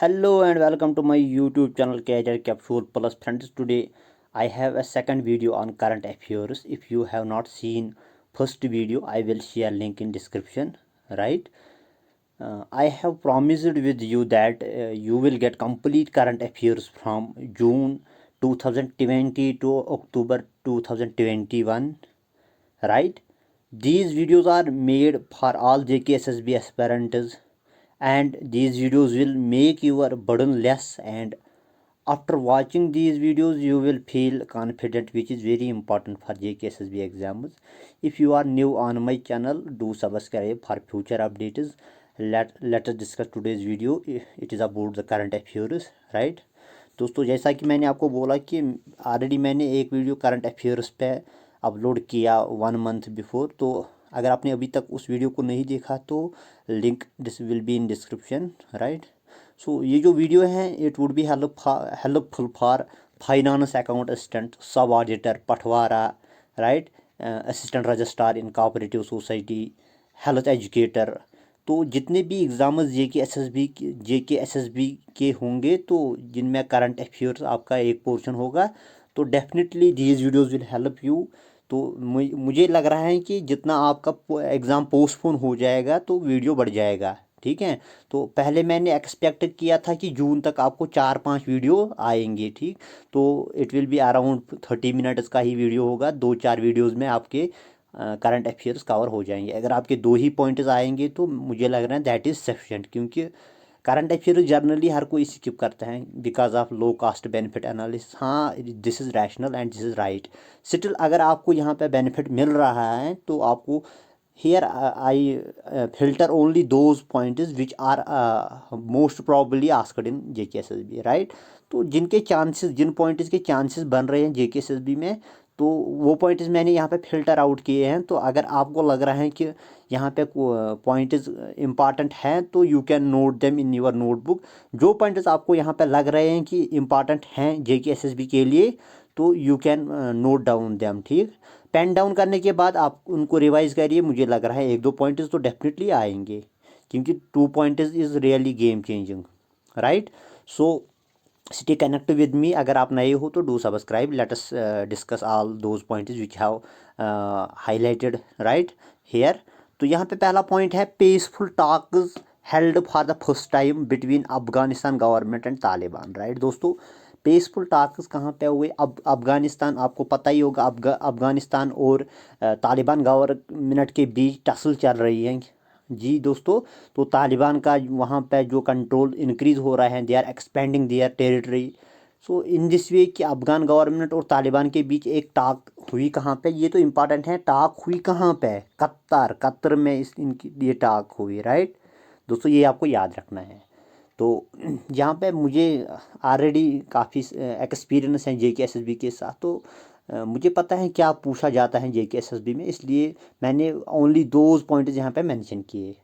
Hello and welcome to my YouTube channel Career Capsule Plus. Friends, today I have a second video on current affairs. If you have not seen first video, I will share link in description. Right? I have promised with you that you will get complete current affairs from June 2020 to October 2021. Right? These videos are made for all JKSSB aspirants, and these videos will make your burden less, and after watching these videos you will feel confident, which is very important for JKSSB exams. If you are new on my channel, do subscribe for future updates. Let us discuss today's video. It is about the current affairs, right? दोस्तों, जैसा कि मैंने आपको बोला कि already मैंने एक video current affairs पे अपलोड किया 1 मंथ बिफोर। तो अगर आपने अभी तक उस वीडियो को नहीं देखा तो link this will be in description, right. So ये जो वीडियो है it would be helpful for finance account assistant, sub auditor, पटवारा, right, assistant registrar in cooperative society, health educator. तो जितने भी एग्ज़ाम्स जे के एस एस बी के होंगे तो जिनमें करंट अफेयर्स आपका एक पोर्शन होगा, तो definitely these videos will help you. तो मुझे लग रहा है कि जितना आपका एग्ज़ाम पोस्टपोन हो जाएगा तो वीडियो बढ़ जाएगा, ठीक है। तो पहले मैंने एक्सपेक्ट किया था कि जून तक आपको 4-5 वीडियो आएंगे, ठीक। तो it will be around 30 minutes का ही वीडियो होगा। 2-4 वीडियोज़ में आपके करंट अफेयर्स कवर हो जाएंगे। अगर आपके 2 ही पॉइंट्स आएंगे तो मुझे लग रहा है दैट इज़ सफिशेंट, क्योंकि करंट अफेयर्स जनरली हर कोई स्किप करता है because of low cost benefit analysis. हाँ, this is rational and this is right. Still अगर आपको यहाँ पे बेनिफिट मिल रहा है तो आपको here I filter only those points which are most probably asked in JKSSB, right। तो जिनके चांसेस, जिन पॉइंट्स के चांसेस बन रहे हैं JKSSB में, तो वो पॉइंट्स मैंने यहाँ पे फिल्टर आउट किए हैं। तो अगर आपको लग रहा है कि यहाँ पे पॉइंट्स इम्पॉर्टेंट हैं तो you can note them in your notebook. जो पॉइंट्स आपको यहाँ पे लग रहे हैं कि इम्पॉर्टेंट हैं JKSSB के लिए, तो you can note down them, ठीक। पेन डाउन करने के बाद आप उनको रिवाइज करिए। मुझे लग रहा है 1-2 पॉइंट्स तो डेफिनेटली आएंगे, क्योंकि 2 points is really game changing, right. So stay connect with me. अगर आप नए हो तो do subscribe. Let us discuss all those points which have highlighted right here. तो यहाँ पे पहला पॉइंट है peaceful talks held for the first time between Afghanistan government and Taliban, right. दोस्तों, पीसफुल टॉक्स कहाँ पे हुए? अब अफगानिस्तान, आपको पता ही होगा, अफगानिस्तान और तालिबान गवर्नमेंट के बीच टसल चल रही है। जी दोस्तों, तो तालिबान का वहाँ पे जो कंट्रोल इंक्रीज़ हो रहा है, they are expanding their territory. So in this way कि अफगान गवर्नमेंट और तालिबान के बीच एक टॉक हुई कहाँ पे, ये तो इम्पॉर्टेंट है। टॉक हुई कहाँ पे? कतर में इनकी ये टॉक हुई, राइट। दोस्तों, ये आपको याद रखना है। तो यहाँ पे मुझे ऑलरेडी काफ़ी एक्सपीरियंस है JKSSB के साथ। तो मुझे पता है क्या पूछा जाता है JKSSB में, इसलिए मैंने ओनली दोज पॉइंट्स यहाँ पे मेंशन किए।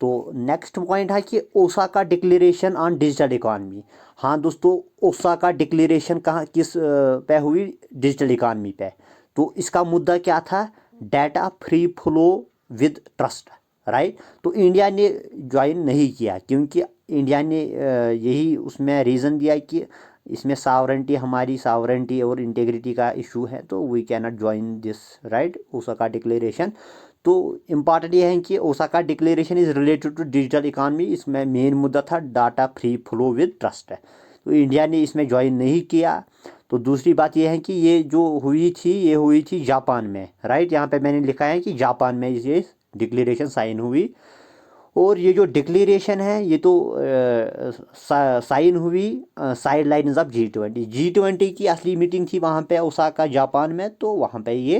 तो नेक्स्ट पॉइंट है कि Osaka declaration on digital economy. हाँ दोस्तों, ओसाका डिक्लेरेशन कहाँ, किस पे हुई? डिजिटल इकॉनमी पे। तो इसका मुद्दा क्या था? Data free flow with trust, right. तो इंडिया ने ज्वाइन नहीं किया, क्योंकि इंडिया ने यही उसमें रीज़न दिया कि इसमें सावरेंटी, हमारी सावरेंटी और इंटेग्रिटी का इशू है, तो we can not join this, right, Osaka declaration. तो इम्पॉर्टेंट ये है कि Osaka declaration is related to digital economy. इसमें मेन मुद्दा था data free flow with trust है, तो इंडिया ने इसमें ज्वाइन नहीं किया। तो दूसरी बात यह है कि ये जो हुई थी, ये हुई थी जापान में, राइट। यहाँ पे मैंने लिखा है कि जापान में ये डिक्लेरेशन साइन हुई। और ये जो डिक्लेरेशन है ये तो साइन हुई साइड लाइन्स ऑफ G20 की असली मीटिंग थी वहाँ पे ओसाका जापान में, तो वहाँ पे ये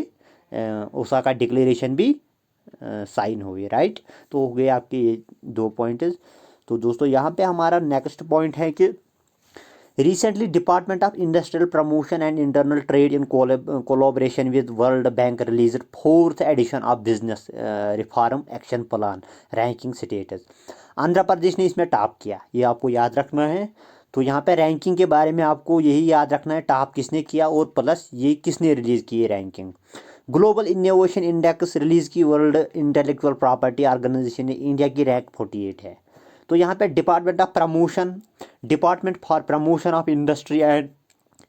ओसाका डिक्लेरेशन भी साइन हुई, राइट। तो हो गए आपके ये 2 पॉइंट्स। तो दोस्तों, यहाँ पे हमारा नेक्स्ट पॉइंट है कि Recently, Department of Industrial Promotion and Internal Trade in collaboration with World Bank released 4th edition of Business Reform Action Plan Ranking Status। Andhra Pradesh ने इसमें टॉप किया, ये आपको याद रखना है। तो यहाँ पे रैंकिंग के बारे में आपको यही याद रखना है, टॉप किसने किया और प्लस ये किसने रिलीज़ की है ranking. Global innovation index release की वर्ल्ड इंटेलेक्चुअल प्रॉपर्टी ऑर्गेनाइजेशन ने, इंडिया की रैंक 48 है। तो यहाँ पे department of promotion, department for promotion of industry and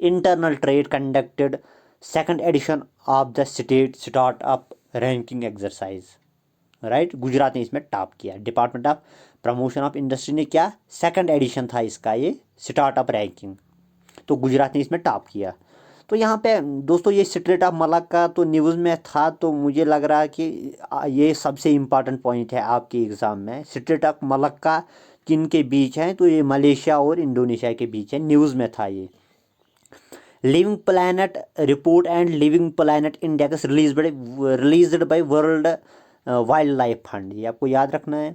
internal trade conducted second edition of the state startup ranking exercise, right. Gujarat ने इसमें top किया। Department of promotion of industry ने क्या, सेकंड एडिशन था इसका ये स्टार्टअप रैंकिंग, तो गुजरात ने इसमें टॉप किया। तो यहाँ पे दोस्तों ये स्ट्रेट ऑफ मलक्का तो न्यूज़ में था, तो मुझे लग रहा है कि ये सबसे इम्पॉर्टेंट पॉइंट है आपके एग्ज़ाम में। स्ट्रेट ऑफ मलक्का किन के बीच है, तो ये मलेशिया और इंडोनेशिया के बीच है, न्यूज़ में था ये। Living planet report and living planet index released by world wild life fund, ये आपको याद रखना है।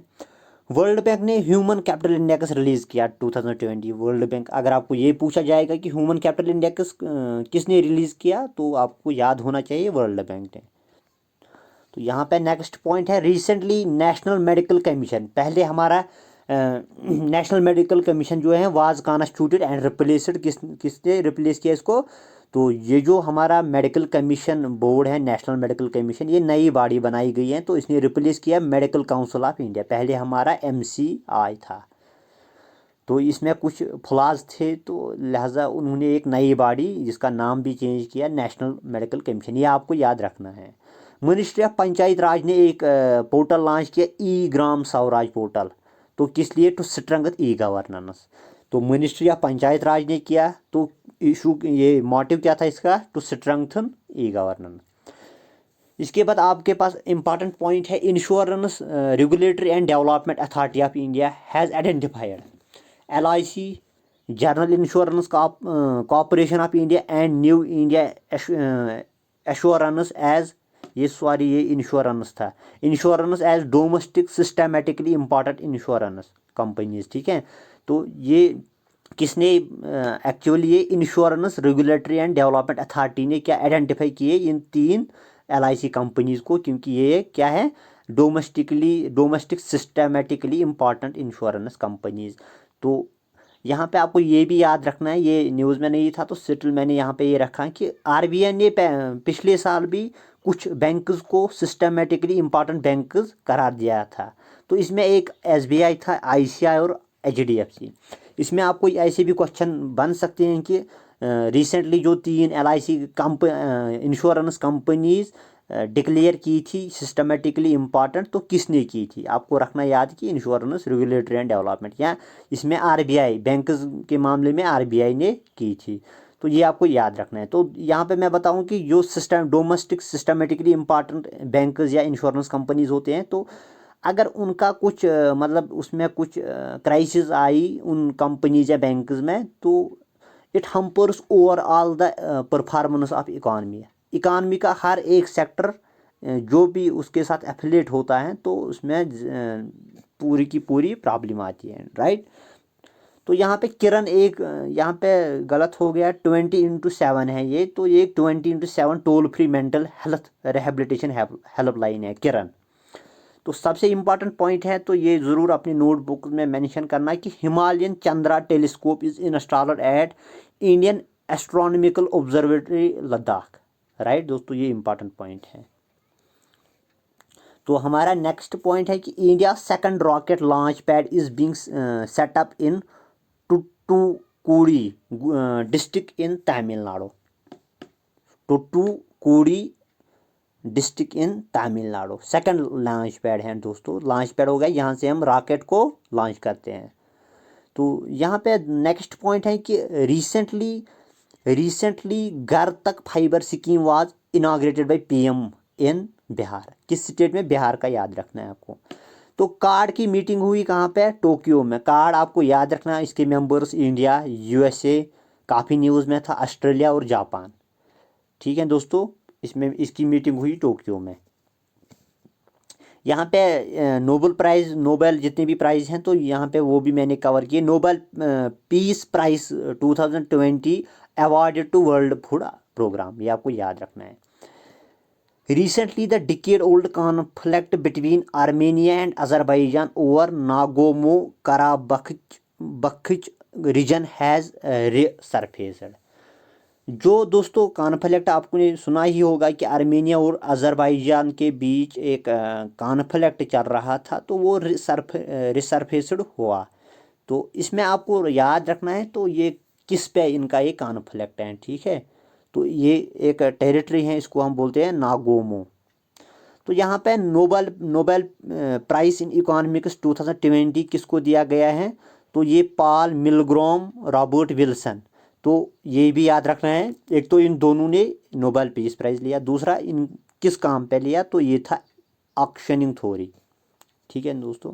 वर्ल्ड बैंक ने ह्यूमन कैपिटल इंडेक्स रिलीज किया 2020। वर्ल्ड बैंक, अगर आपको ये पूछा जाएगा कि ह्यूमन कैपिटल इंडेक्स किसने रिलीज किया, तो आपको याद होना चाहिए वर्ल्ड बैंक ने। तो यहाँ पे नेक्स्ट पॉइंट है रिसेंटली नेशनल मेडिकल कमीशन। पहले हमारा नेशनल मेडिकल कमीशन जो है वाज कॉन्स्टिट्यूटेड एंड रिप्लेस्ड, किसने रिप्लेस किया इसको, तो ये जो हमारा मेडिकल कमीशन बोर्ड है, नेशनल मेडिकल कमीशन, ये नई बॉडी बनाई गई है, तो इसने रिप्लेस किया मेडिकल काउंसिल ऑफ इंडिया। पहले हमारा MCI था, तो इसमें कुछ फ्लॉज थे, तो लिहाजा उन्होंने एक नई बॉडी जिसका नाम भी चेंज किया, नेशनल मेडिकल कमीशन, ये आपको याद रखना है। मिनिस्ट्री ऑफ पंचायत राज ने एक पोर्टल लॉन्च किया, ई ग्राम स्वराज पोर्टल, तो किस लिए, टू स्ट्रेंथन ई गवर्नेंस। तो मिनिस्ट्री ऑफ पंचायत राज ने किया, तो इशू, ये मोटिव क्या था इसका, टू स्ट्रेंथन ई गवर्नेंस। इसके बाद आपके पास इंपॉर्टेंट पॉइंट है, insurance regulatory and development authority of India has identified LIC, general insurance corporation of India and new India assurance as, ये इंश्योरेंस था, insurance as domestic systematically important insurance companies, ठीक है। तो ये किसने एक्चुअली ये insurance regulatory and development authority ने क्या आइडेंटिफाई किए इन 3 LIC कंपनीज को, क्योंकि ये क्या है, domestic systematically important insurance companies. तो यहाँ पे आपको ये भी याद रखना है, ये न्यूज़ में नहीं था तो स्टिल मैंने यहाँ पे ये रखा है कि RBI ने पिछले साल भी कुछ बैंक्स को सिस्टमेटिकली इम्पॉर्टेंट बैंक्स करार दिया था। तो इसमें एक SBI था, ICI और HDFC। इसमें आपको ऐसे भी क्वेश्चन बन सकते हैं कि रिसेंटली जो 3 LIC इंश्योरेंस कंपनीज डिक्लेयर की थी सिस्टमेटिकली इम्पॉर्टेंट, तो किसने की थी, आपको रखना याद कि इंश्योरेंस रेगुलेटरी एंड डेवलपमेंट, या इसमें RBI, बैंक के मामले में RBI ने की थी, तो ये आपको याद रखना है। तो यहाँ पे मैं बताऊँ कि जो डोमेस्टिक सिस्टमेटिकली इम्पॉर्टेंट बैंक्स या इंश्योरेंस कंपनीज होते हैं, तो अगर उनका कुछ मतलब उसमें कुछ क्राइसिस आई उन कंपनीज या बैंक्स में, तो it hampers overall the performance of economy का हर एक सेक्टर जो भी उसके साथ एफिलेट होता है, तो उसमें पूरी की पूरी प्रॉब्लम आती है, राइट। तो यहाँ पे किरण एक, यहाँ पे गलत हो गया, 20x7 है ये, तो ये 20x7 toll free mental health rehabilitation helpline है किरण। तो सबसे इम्पॉर्टेंट पॉइंट है, तो ये ज़रूर अपनी नोटबुक में मेंशन करना है कि Himalayan Chandra telescope is installed at Indian astronomical observatory Ladakh, right दोस्तों, ये इंपॉर्टेंट पॉइंट है। तो हमारा नेक्स्ट पॉइंट है कि India second rocket launch pad is being set up in Thoothukudi district in Tamil Nadu. Thoothukudi district in Tamil Nadu second launch pad है दोस्तों, लॉन्च पैड हो गया, यहाँ से हम रॉकेट को लॉन्च करते हैं। तो यहाँ पे नेक्स्ट पॉइंट है कि रिसेंटली घर तक fibre scheme was inaugurated by PM इन बिहार। किस स्टेट में, बिहार का याद रखना है आपको। तो कार्ड की मीटिंग हुई कहाँ पे, टोक्यो में। कार्ड आपको याद रखना है, इसके मेंबर्स इंडिया, USA, काफ़ी न्यूज़ में था, ऑस्ट्रेलिया और जापान, ठीक है दोस्तों। इसमें इसकी मीटिंग हुई टोक्यो में। यहाँ पे नोबेल जितने भी प्राइज़ हैं, तो यहाँ पे वो भी मैंने कवर किए। Nobel peace prize 2020 awarded to world food programme, ये आपको याद रखना है। Recently the decade old conflict between Armenia and Azerbaijan over Nagorno Karabakh region has resurfaced. जो दोस्तों कॉन्फ्लिक्ट आपने सुना ही होगा कि आर्मेनिया और अजरबैजान के बीच एक कॉन्फ्लिक्ट चल रहा था, तो वो रिसरफेस्ड हुआ, तो इसमें आपको याद रखना है तो ये किस पे इनका ये कॉन्फ्लिक्ट है, ठीक है। तो ये एक टेरिटरी है, इसको हम बोलते हैं नागोमो। तो यहाँ पे Nobel Nobel prize in economics 2020 किसको दिया गया है, तो ये पॉल मिलग्रॉम, रॉबर्ट विल्सन। तो ये भी याद रखना है, एक तो इन दोनों ने नोबेल पीस प्राइज़ लिया, दूसरा इन किस काम पे लिया, तो ये था ऑक्शनिंग थ्योरी, ठीक है दोस्तों।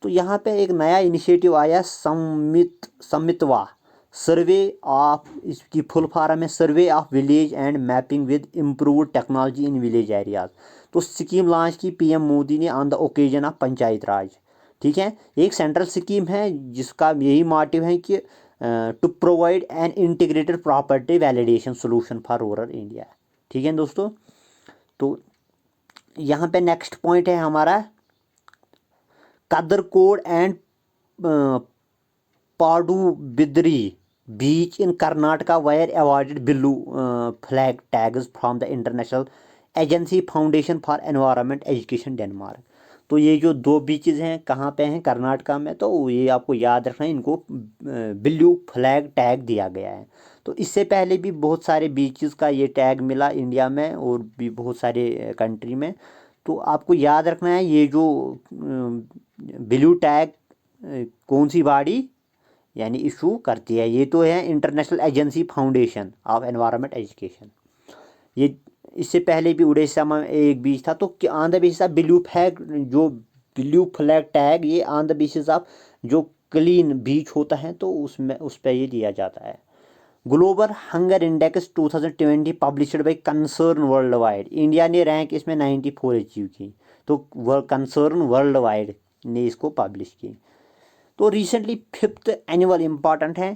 तो यहाँ पे एक नया इनिशिएटिव आया समितवा सर्वे ऑफ, इसकी फुल फॉर्म है survey of village and mapping with improved technology in village areas. तो स्कीम लॉन्च की पीएम मोदी ने on the occasion of panchayat raj, ठीक है। एक सेंट्रल स्कीम है जिसका यही मोटिव है कि to provide an integrated property validation solution for rural India, ठीक है दोस्तों। तो यहाँ पे नेक्स्ट पॉइंट है हमारा Kasarkod and Padubidri beach in Karnataka were awarded blue flag tags from the international agency foundation for environment education Denmark. तो ये जो दो बीचेस हैं कहाँ पे हैं, कर्नाटका में। तो ये आपको याद रखना है, इनको ब्लू फ्लैग टैग दिया गया है। तो इससे पहले भी बहुत सारे बीचेस का ये टैग मिला इंडिया में और भी बहुत सारे कंट्री में। तो आपको याद रखना है ये जो ब्लू टैग कौन सी बॉडी यानी इशू करती है, ये तो है international agency foundation of environment education. ये इससे पहले भी उड़ीसा में एक बीच था। तो on the basis of blue flag tag ये ऑन द बेसिस ऑफ जो क्लीन बीच होता है तो उसमें उस पर ये दिया जाता है। Global hunger index 2020 published by concern world wide, India ने रैंक इसमें 94 अचीव की। तो कंसर्न वर्ल्ड वाइड ने इसको पब्लिश की। तो रिसेंटली 5th एनुअल इम्पॉर्टेंट है,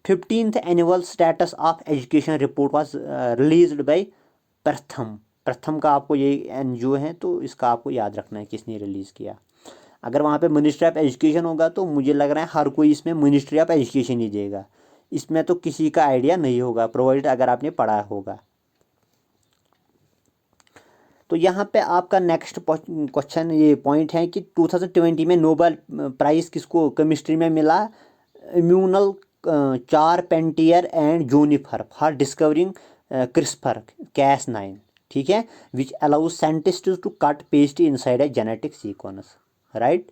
15th annual status of education report was released by प्रथम का आपको ये एनजीओ है, तो इसका आपको याद रखना है किसने रिलीज़ किया। अगर वहाँ पे मिनिस्ट्री ऑफ एजुकेशन होगा तो मुझे लग रहा है हर कोई इसमें मिनिस्ट्री ऑफ एजुकेशन ही देगा, इसमें तो किसी का आइडिया नहीं होगा प्रोवाइड अगर आपने पढ़ा होगा। तो यहाँ पे आपका नेक्स्ट क्वेश्चन ये पॉइंट है कि 2020 में नोबेल प्राइज़ किसको केमिस्ट्री में मिला, Emmanuelle Charpentier and Jennifer for discovering CRISPR Cas9, ठीक है, which allows scientist to cut paste inside a genetic sequence, right.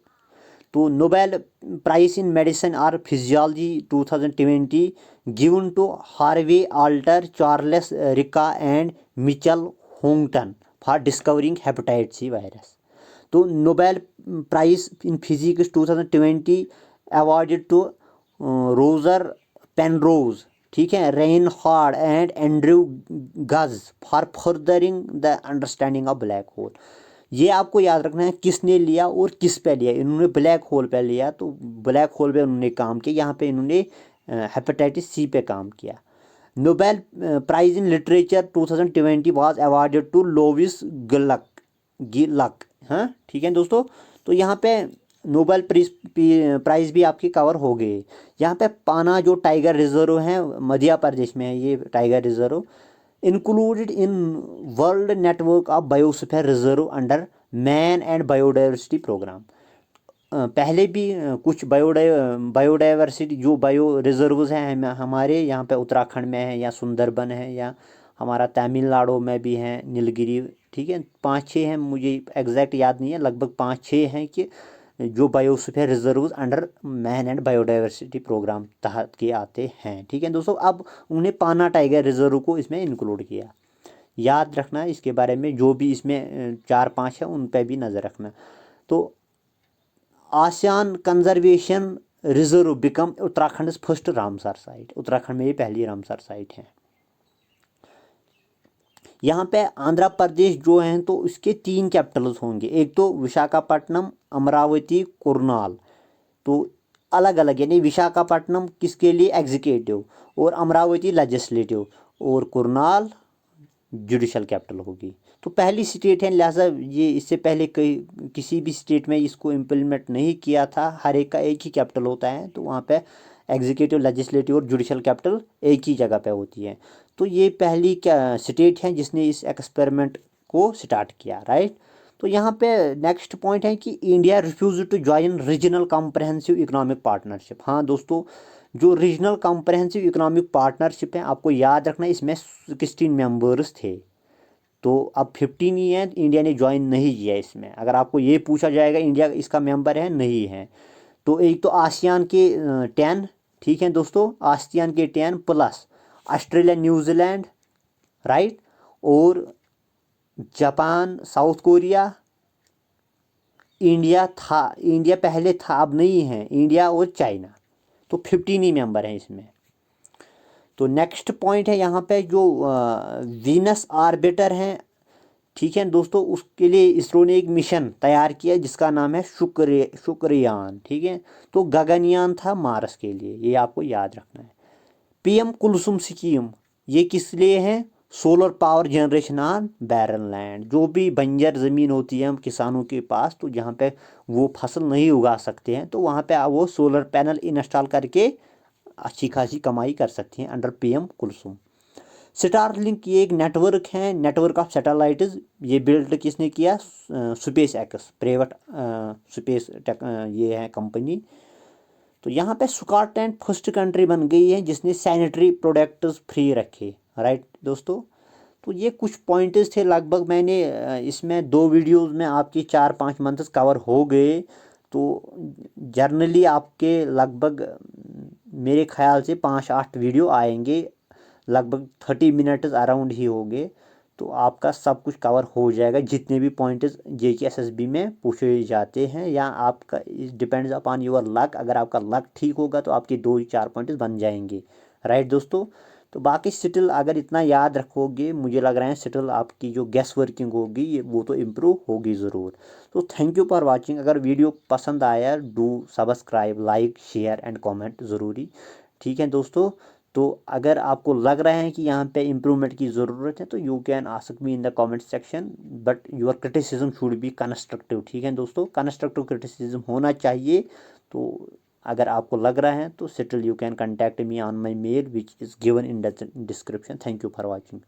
तो नोबेल प्राइज इन मेडिसिन और physiology 2020 given to Harvey Alter, Charles Rice and Michael Houghton for discovering hepatitis C virus. तो Nobel prize in physics 2020 awarded to Roger Penrose, ठीक है, Reinhard and Andrew Ghez for furthering the understanding of black whole. ये आपको याद रखना है किसने लिया और किस पे लिया। इन्होंने ब्लैक होल पे लिया, तो ब्लैक होल पे उन्होंने काम किया, यहाँ पे इन्होंने हेपेटाइटिस सी पे काम किया। Nobel prize in literature 2020 was awarded to Louise Gluck, हाँ ठीक है दोस्तों। तो यहाँ पे नोबेल प्राइज़ भी आपकी कवर हो गई। यहाँ पे पाना जो टाइगर रिजर्व है मध्य प्रदेश में है, ये tiger reserve included in world network of biosphere reserve under man and biodiversity program. पहले भी कुछ बायोडाइवर्सिटी जो बायो रिजर्व्स हैं हमारे यहाँ पे उत्तराखंड में है या सुंदरबन है या हमारा तमिलनाडु में भी हैं नीलगिरी, ठीक है, 5-6 हैं, मुझे एग्जैक्ट याद नहीं है, लगभग 5-6 हैं कि जो biosphere reserves under man and biodiversity program तहत के आते हैं, ठीक है दोस्तों। अब उन्हें पाना टाइगर रिजर्व को इसमें इंक्लूड किया। याद रखना इसके बारे में, जो भी इसमें 4-5 है उन पर भी नज़र रखना। तो ASEAN conservation reserve become Uttarakhand first Ramsar site, Uttarakhand में ये पहली रामसर साइट है। यहाँ पे आंध्र प्रदेश जो हैं तो इसके 3 कैपिटल्स होंगे, एक तो विशाखापट्टनम, अमरावती, कुरनाल। तो अलग अलग, यानी विशाखापट्टनम किसके लिए एग्जीक्यूटिव और अमरावती लेजिस्लेटिव और कुरनाल जुडिशल कैपिटल होगी। तो पहली स्टेट है, लिहाजा ये इससे पहले किसी भी स्टेट में इसको इम्प्लीमेंट नहीं किया था, हर एक का एक ही कैपिटल होता है। तो वहाँ पे एग्जीक्यूटिव, लेजिस्लेटिव और जुडिशल कैपिटल एक ही जगह पे होती है। तो ये पहली क्या स्टेट है जिसने इस एक्सपेरिमेंट को स्टार्ट किया, राइट। तो यहाँ पे नेक्स्ट पॉइंट है कि India refuse to join regional comprehensive economic partnership. हाँ दोस्तों, जो रीजनल कॉम्प्रहेंसिव इकोनॉमिक पार्टनरशिप है, आपको याद रखना इसमें 16 मेंबर्स थे, तो अब 15 ही है, इंडिया ने ज्वाइन नहीं किया इसमें। अगर आपको ये पूछा जाएगा इंडिया इसका मेंबर है नहीं है, तो एक तो आसियान के 10, ठीक है दोस्तों, आसियान के 10 प्लस ऑस्ट्रेलिया, न्यूजीलैंड, राइट, और जापान, साउथ कोरिया, इंडिया था, इंडिया पहले था अब नहीं है, इंडिया और चाइना, तो 15 ही मेंबर हैं इसमें। तो नेक्स्ट पॉइंट है यहाँ पे जो वीनस आर्बिटर हैं, ठीक है दोस्तों, उसके लिए इसरो ने एक मिशन तैयार किया जिसका नाम है शुक्रयान, ठीक है। तो गगनयान था मार्स के लिए, ये आपको याद रखना है। पीएम कुलसुम स्कीम, ये किस लिए है? Solar power generation on barren land, जो भी बंजर ज़मीन होती है किसानों के पास, तो जहाँ पे वो फसल नहीं उगा सकते हैं, तो वहाँ पे वो सोलर पैनल इंस्टॉल करके अच्छी खासी कमाई कर सकती हैं अंडर पीएम कुलसुम। स्टारलिंक ये एक नेटवर्क है, नेटवर्क ऑफ सैटेलाइट्स, ये बिल्ड किसने किया? Space x, private space tech ये है कंपनी। तो यहाँ पे स्कॉटलैंड फर्स्ट कंट्री बन गई है जिसने सैनिटरी प्रोडक्ट्स फ्री रखे, राइट दोस्तों। तो ये कुछ पॉइंट्स थे, लगभग मैंने इसमें 2 वीडियोस में आपकी 4-5 मंथ्स कवर हो गए। तो जर्नली आपके लगभग मेरे ख्याल से 5-8 वीडियो आएंगे, लगभग 30 मिनट्स अराउंड ही होंगे, तो आपका सब कुछ कवर हो जाएगा, जितने भी पॉइंट्स JKSSB में पूछे जाते हैं, या आपका डिपेंड्स अपॉन योर लक। अगर आपका लक ठीक होगा तो आपके 2-4 पॉइंट्स बन जाएंगे, राइट दोस्तों। तो बाकी स्टिल अगर इतना याद रखोगे, मुझे लग रहा है स्टिल आपकी जो गैस वर्किंग होगी वो तो इम्प्रूव होगी ज़रूर। तो थैंक यू फॉर वाचिंग। अगर वीडियो पसंद आया, do subscribe, like, share and comment ज़रूरी, ठीक है दोस्तों। तो अगर आपको लग रहा है कि यहाँ पे इम्प्रूवमेंट की ज़रूरत है, तो you can ask me in the comment section, but your criticism should be constructive, ठीक है दोस्तों, कंस्ट्रक्टिव क्रिटिसिज्म होना चाहिए। तो अगर आपको लग रहा है तो still you can contact me on my mail which is given in the description. Thank you for watching.